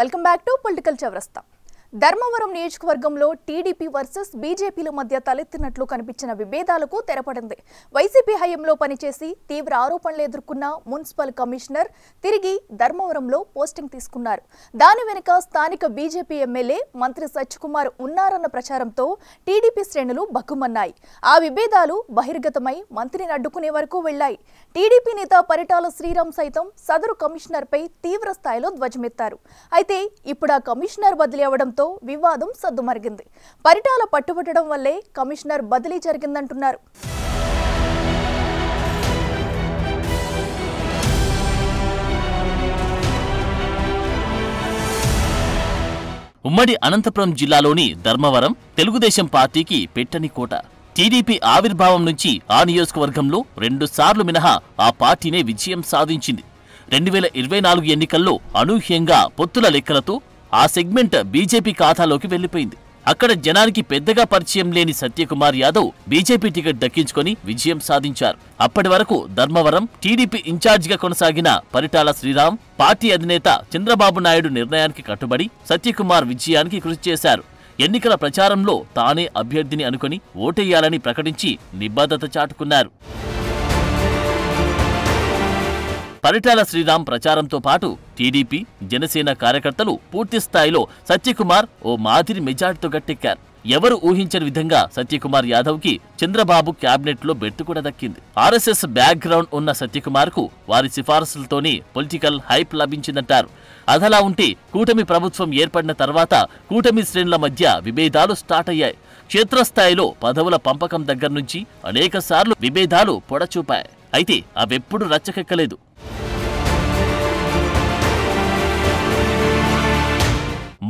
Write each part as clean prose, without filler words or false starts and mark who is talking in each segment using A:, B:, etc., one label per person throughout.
A: Welcome back to political చౌరస్తా. ధర్మవరం నియోజకవర్గంలో TDP versus బీజేపీల మధ్య తలెత్తినట్లు కనిపించిన విభేదాలకు తెరపడింది. వైసీపీ హయాంలో పనిచేసి తీవ్ర ఆరోపణలు ఎదుర్కొన్న మున్సిపల్ కమిషనర్ తిరిగి ధర్మవరంలో పోస్టింగ్ తీసుకున్నారు. దాని వెనుక స్థానిక బీజేపీ ఎమ్మెల్యే మంత్రి సత్యకుమార్ ఉన్నారన్న ప్రచారంతో టీడీపీ శ్రేణులు బగ్గుమన్నాయి. ఆ విభేదాలు బహిర్గతమై మంత్రిని అడ్డుకునే వరకు వెళ్లాయి. టీడీపీ నేత పరిటాల శ్రీరామ్ సైతం సదరు కమిషనర్పై తీవ్ర స్థాయిలో ధ్వజమెత్తారు. అయితే ఇప్పుడు ఆ కమిషనర్ బదిలీ అవడంతో వివాదం సద్దుమరిగింది. పరిటాల పట్టుబట్టడం వల్లే కమిషనర్ బదిలీ జరిగిందంటున్నారు.
B: ఉమ్మడి అనంతపురం జిల్లాలోని ధర్మవరం తెలుగుదేశం పార్టీకి పెట్టని కోట. టీడీపీ ఆవిర్భావం నుంచి ఆ నియోజకవర్గంలో 2 సార్లు మినహా ఆ పార్టీనే విజయం సాధించింది. 2024 ఎన్నికల్లో అనూహ్యంగా పొత్తుల లెక్కలతో ఆ సెగ్మెంట్ బీజేపీ ఖాతాలోకి వెళ్లిపోయింది. అక్కడ జనానికి పెద్దగా పరిచయం లేని సత్యకుమార్ యాదవ్ బీజేపీ టికెట్ దక్కించుకొని విజయం సాధించారు. అప్పటి వరకు ధర్మవరం టీడీపీ ఇన్ఛార్జిగా కొనసాగిన పరిటాల శ్రీరామ్ పార్టీ అధినేత చంద్రబాబు నాయుడు నిర్ణయానికి కట్టుబడి సత్యకుమార్ విజయానికి కృషి చేశారు. ఎన్నికల ప్రచారంలో తానే అభ్యర్థిని అనుకుని ఓటేయాలని ప్రకటించి నిబద్ధత చాటుకున్నారు. పరిటాల శ్రీరామ్ ప్రచారంతో పాటు టీడీపీ జనసేన కార్యకర్తలు పూర్తి స్థాయిలో సత్యకుమార్ ఓ మాదిరి మెజార్టీతో గట్టెక్కారు. ఎవరు ఊహించని విధంగా సత్యకుమార్ యాదవ్ కి చంద్రబాబు క్యాబినెట్ లో బెర్తు కూడా దక్కింది. ఆర్ఎస్ఎస్ బ్యాక్ గ్రౌండ్ ఉన్న సత్యకుమార్ కు వారి సిఫారసులతోనే పొలిటికల్ హైప్ లభించిందంటారు. అదలా ఉంటే కూటమి ప్రభుత్వం ఏర్పడిన తర్వాత కూటమి శ్రేణుల మధ్య విభేదాలు స్టార్ట్ అయ్యాయి. క్షేత్రస్థాయిలో పదవుల పంపకం దగ్గర నుంచి అనేక సార్లు విభేదాలు పొడచూపాయి. అయితే అవెప్పుడు రచ్చకెక్కలేదు.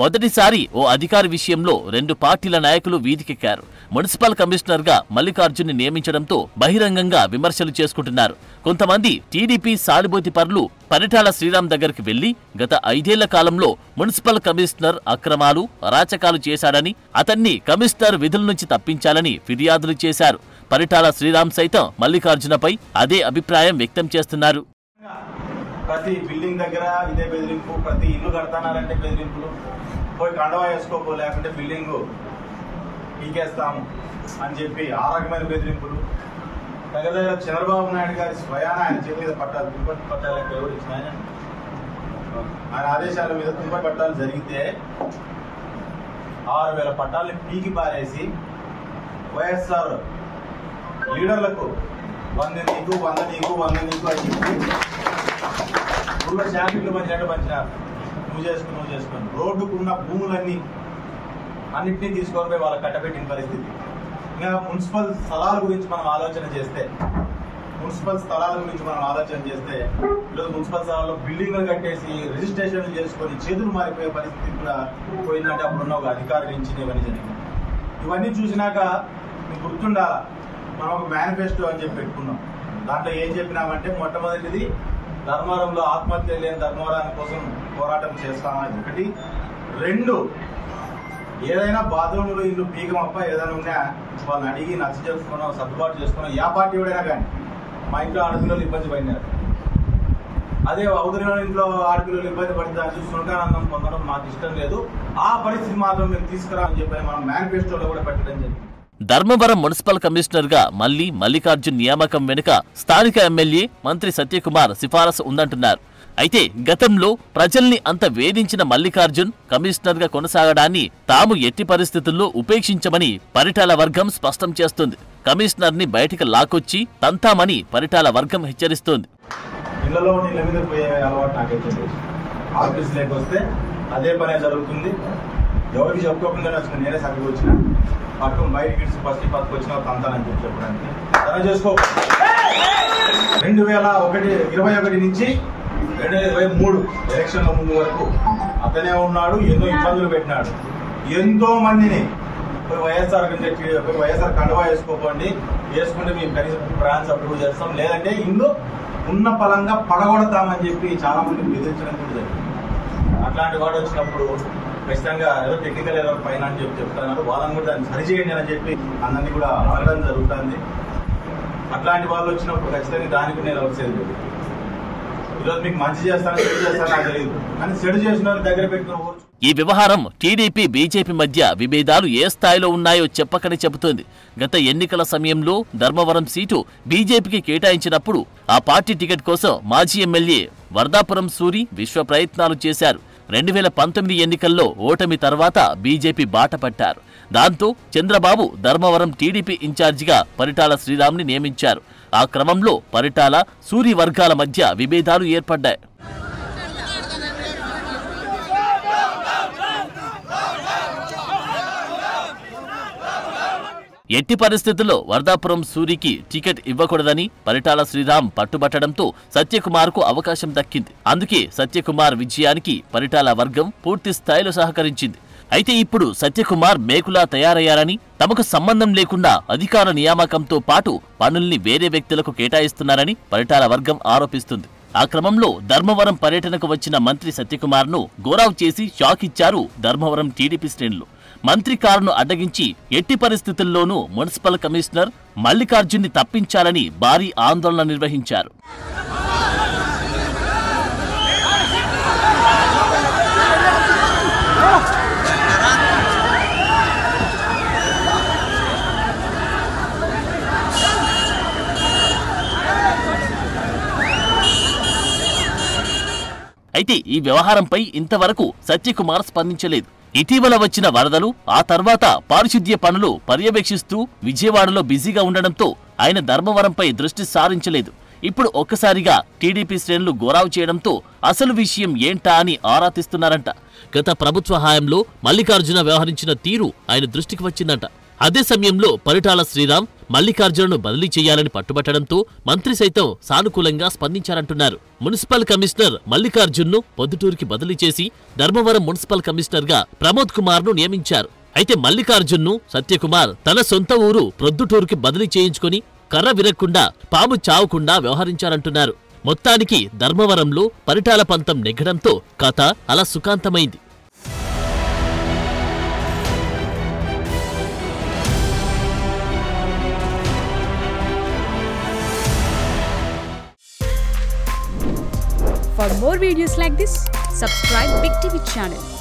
B: మొదటిసారి ఓ అధికారి విషయంలో 2 పార్టీల నాయకులు వీధికెక్కారు. మున్సిపల్ కమిషనర్ గా మల్లికార్జున్ని నియమించడంతో బహిరంగంగా విమర్శలు చేసుకుంటున్నారు. కొంతమంది టీడీపీ సానుభూతి పరులు పరిటాల శ్రీరామ్ దగ్గరికి వెళ్లి గత 5 ఏళ్ల కాలంలో మున్సిపల్ కమిషనర్ అక్రమాలు అరాచకాలు చేశాడని, అతన్ని కమిషనర్ విధుల నుంచి తప్పించాలని ఫిర్యాదులు చేశారు. పరిటాల శ్రీరామ్ సైతం మల్లికార్జునపై అదే అభిప్రాయం వ్యక్తం చేస్తున్నారు.
C: ప్రతి బిల్డింగ్ దగ్గర ఇదే బెదిరింపు, ప్రతి ఇల్లు కడతానారంటే బెదిరింపులు, పోయి కండవా వేసుకోపో లేకుంటే బిల్డింగ్ పీకేస్తాము అని చెప్పి ఆ రకమైన బెదిరింపులు. దగ్గర దగ్గర చంద్రబాబు నాయుడు గారి స్వయాన ఆయన చేతి మీద పట్టాలు తుంపటి పట్టాలకు ఎవరు ఇచ్చిన ఆయన ఆదేశాల మీద తుంపటి పట్టాలు జరిగితే 6,000 పట్టాలని పీకి పారేసి వైఎస్ఆర్ లీడర్లకు 100 నీకు 100 నీకు 100 నీకు అని చెప్పి ఊళ్ళో షాపింగ్లు పంచినట్టు పంచినారు. నువ్వు చేసుకుని రోడ్డుకున్న భూములన్నీ అన్నింటినీ తీసుకొని పోయి వాళ్ళకి కట్టబెట్టిన పరిస్థితి. ఇంకా మున్సిపల్ స్థలాల గురించి మనం ఆలోచన చేస్తే ఈరోజు మున్సిపల్ స్థలాల్లో బిల్డింగ్లు కట్టేసి రిజిస్ట్రేషన్లు చేసుకొని చేతులు మారిపోయే పరిస్థితి కూడా పోయిందంటే అప్పుడున్న ఒక అధికారి నుంచి ఇవన్నీ జరిగింది. ఇవన్నీ చూసినాక మీకు గుర్తుండాలా, మనం ఒక మేనిఫెస్టో అని చెప్పి పెట్టుకున్నాం. దాంట్లో ఏం చెప్పినామంటే మొట్టమొదటిది ధర్మవరంలో ఆత్మహత్య లేని ధర్మవరాన్ని కోసం పోరాటం చేస్తామని 1. 2, ఏదైనా బాత్రూంలో ఇల్లు పీకమప్ప ఏదైనా ఉన్నా వాళ్ళని అడిగి నచ్చ చేసుకున్నాం, సర్దుబాటు చేసుకున్నాం. ఏ పార్టీ ఎవడైనా కానీ మా ఇంట్లో ఆడపిల్లలు ఇబ్బంది పడినారు, అదే అవతల ఇంట్లో ఆడపిల్లలు ఇబ్బంది పడితే అది సునకానందం పొందడం మాకు ఇష్టం లేదు, ఆ పరిస్థితి మాత్రం మేము తీసుకురామని చెప్పని మనం మేనిఫెస్టోలో కూడా పెట్టడం జరిగింది.
B: ధర్మవరం మున్సిపల్ కమిషనర్ గా మల్లికార్జున్ నియామకం వెనుక స్థానిక ఎమ్మెల్యే మంత్రి సత్యకుమార్ సిఫారసు ఉందంటున్నారు. అయితే గతంలో ప్రజల్ని అంత వేధించిన మల్లికార్జున్ కమిషనర్ గా కొనసాగడాన్ని తాము ఎట్టి పరిస్థితుల్లో ఉపేక్షించమని పరిటాల వర్గం స్పష్టం చేస్తుంది. కమిషనర్ ని బయటికి లాక్కొచ్చి తంతామని పరిటాల వర్గం హెచ్చరిస్తోంది.
C: ఇళ్లలో నీళ్ళ మీద పోయే అలవాటు నాకైతే లేదు. ఆఫీస్ లేక వస్తే అదే పనే జరుగుతుంది. ఎవరికి చెప్పుకోకుండా వచ్చిన నేనే సగం వచ్చిన పట్టుకుని బయటికి ఫస్ట్ వచ్చిన తంతానని చెప్పి చెప్పడానికి తన చేసుకో. 2021 నుంచి 2023 ఎలక్షన్ల ముందు వరకు అతనే ఉన్నాడు. ఎన్నో ఇబ్బందులు పెట్టినాడు. ఎంతో మందిని వైఎస్ఆర్ కండువా వేసుకోకండి, వేసుకుంటే మేము కనీసం బ్రాంచ్ అప్రూవ్ చేస్తాం, లేదంటే ఇల్లు ఉన్న పలంగా పడగొడతామని చెప్పి చాలా మంది బెదిరించడం కూడా జరిగింది. అట్లాంటి వాడు వచ్చినప్పుడు ఖచ్చితంగా ఏదో టెక్నికల్ ఏదో పైన అని చెప్పి చెప్తున్నారు. వాళ్ళని కూడా దాన్ని సరిచేయండి అని చెప్పి అందరినీ కూడా అడగడం జరుగుతుంది. అట్లాంటి వాళ్ళు వచ్చినప్పుడు ఖచ్చితంగా దానికి నేను వచ్చేది లేదు. ఈరోజు మీకు మంచి చేస్తాను చెడు చేస్తాను నాకు తెలియదు కానీ చెడు చేసిన వాళ్ళ దగ్గర పెట్టిన
B: ఈ వ్యవహారం టీడీపీ బీజేపీ మధ్య విభేదాలు ఏ స్థాయిలో ఉన్నాయో చెప్పకనే చెబుతోంది. గత ఎన్నికల సమయంలో ధర్మవరం సీటు బీజేపీకి కేటాయించినప్పుడు ఆ పార్టీ టికెట్ కోసం మాజీ ఎమ్మెల్యే వర్ధాపురం సూరి విశ్వ ప్రయత్నాలు చేశారు. 2019 ఎన్నికల్లో ఓటమి తర్వాత బీజేపీ బాట పట్టారు. దాంతో చంద్రబాబు ధర్మవరం టీడీపీ ఇన్ఛార్జిగా పరిటాల శ్రీరామ్ని నియమించారు. ఆ క్రమంలో పరిటాల సూరి వర్గాల మధ్య విభేదాలు ఏర్పడ్డాయి. ఎట్టి పరిస్థితుల్లో వర్ధాపురం సూరికి టికెట్ ఇవ్వకూడదని పరిటాల శ్రీరామ్ పట్టుబట్టడంతో సత్యకుమార్కు అవకాశం దక్కింది. అందుకే సత్యకుమార్ విజయానికి పరిటాల వర్గం పూర్తి స్థాయిలో సహకరించింది. అయితే ఇప్పుడు సత్యకుమార్ మేకులా తయారయ్యారని, తమకు సంబంధం లేకుండా అధికార నియామకంతో పాటు పనుల్ని వేరే వ్యక్తులకు కేటాయిస్తున్నారని పరిటాల వర్గం ఆరోపిస్తుంది. ఆ క్రమంలో ధర్మవరం పర్యటనకు వచ్చిన మంత్రి సత్యకుమార్ను గోరావ్ చేసి షాక్ ఇచ్చారు ధర్మవరం టీడీపీ శ్రేణులు. మంత్రి కారును అడ్డగించి ఎట్టి పరిస్థితుల్లోనూ మున్సిపల్ కమిషనర్ మల్లికార్జున్ని తప్పించాలని భారీ ఆందోళన నిర్వహించారు. అయితే ఈ వ్యవహారంపై ఇంతవరకు సత్యకుమార్ స్పందించలేదు. ఇటీవల వచ్చిన వరదలు, ఆ తర్వాత పారిశుద్ధ్య పనులు పర్యవేక్షిస్తూ విజయవాడలో బిజీగా ఉండడంతో ఆయన ధర్మవరంపై దృష్టి సారించలేదు. ఇప్పుడు ఒక్కసారిగా టీడీపీ శ్రేణులు గోరావు చేయడంతో అసలు విషయం ఏంటా అని ఆరా తీస్తున్నారంట. గత ప్రభుత్వ హయాంలో మల్లికార్జున వ్యవహరించిన తీరు ఆయన దృష్టికి వచ్చిందంట. అదే సమయంలో పరిటాల శ్రీరామ్ మల్లికార్జునను బదిలీ చేయాలని పట్టుబట్టడంతో మంత్రి సైతం సానుకూలంగా స్పందించారంటున్నారు. మున్సిపల్ కమిషనర్ మల్లికార్జున్ను పొద్దుటూరుకి బదిలీ చేసి ధర్మవరం మున్సిపల్ కమిషనర్ గా ప్రమోద్ కుమార్ ను నియమించారు. అయితే మల్లికార్జున్ను సత్యకుమార్ తన సొంత ఊరు ప్రొద్దుటూరుకి బదిలీ చేయించుకుని కర్ర విరక్కుండా పాము చావకుండా వ్యవహరించారంటున్నారు. మొత్తానికి ధర్మవరంలో పరిటాల పంతం నెగ్గడంతో కథ అలా సుఖాంతమైంది.
D: For more videos like this, subscribe Big TV channel.